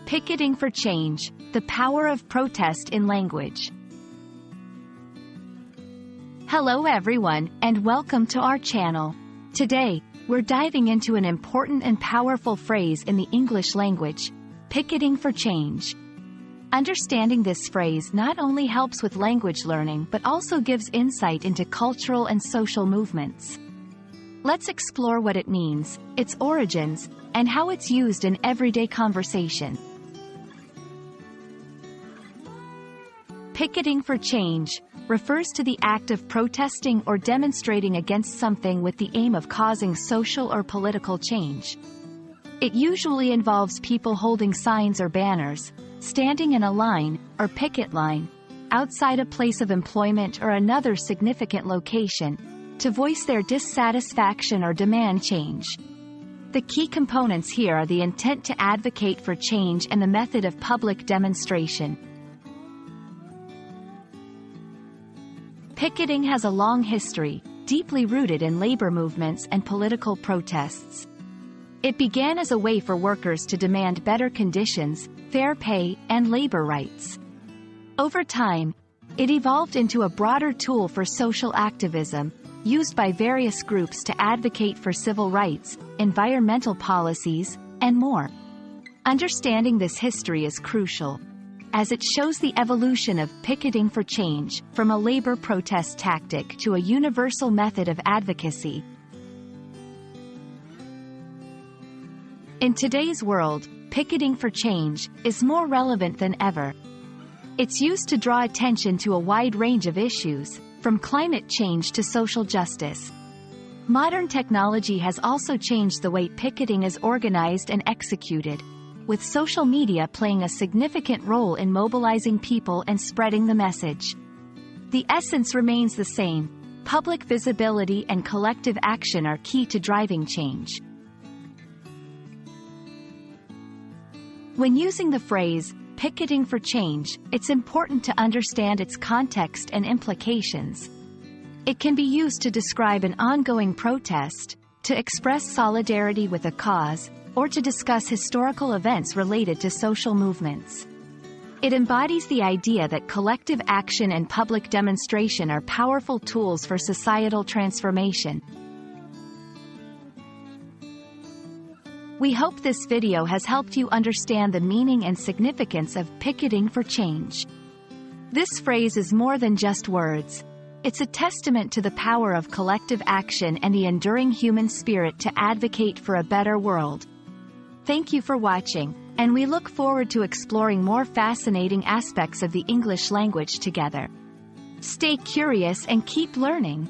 Picketing for change, the power of protest in language. Hello everyone, and welcome to our channel. Today, we're diving into an important and powerful phrase in the English language, picketing for change. Understanding this phrase not only helps with language learning but also gives insight into cultural and social movements. Let's explore what it means, its origins, and how it's used in everyday conversation. Picketing for change refers to the act of protesting or demonstrating against something with the aim of causing social or political change. It usually involves people holding signs or banners, standing in a line, or picket line, outside a place of employment or another significant location, to voice their dissatisfaction or demand change. The key components here are the intent to advocate for change and the method of public demonstration. Picketing has a long history, deeply rooted in labor movements and political protests. It began as a way for workers to demand better conditions, fair pay, and labor rights. Over time, it evolved into a broader tool for social activism, used by various groups to advocate for civil rights, environmental policies, and more. Understanding this history is crucial, as it shows the evolution of picketing for change from a labor protest tactic to a universal method of advocacy. In today's world, picketing for change is more relevant than ever. It's used to draw attention to a wide range of issues, from climate change to social justice. Modern technology has also changed the way picketing is organized and executed, with social media playing a significant role in mobilizing people and spreading the message. The essence remains the same: public visibility and collective action are key to driving change. When using the phrase, picketing for change, it's important to understand its context and implications. It can be used to describe an ongoing protest, to express solidarity with a cause, or to discuss historical events related to social movements. It embodies the idea that collective action and public demonstration are powerful tools for societal transformation. We hope this video has helped you understand the meaning and significance of picketing for change. This phrase is more than just words. It's a testament to the power of collective action and the enduring human spirit to advocate for a better world. Thank you for watching, and we look forward to exploring more fascinating aspects of the English language together. Stay curious and keep learning.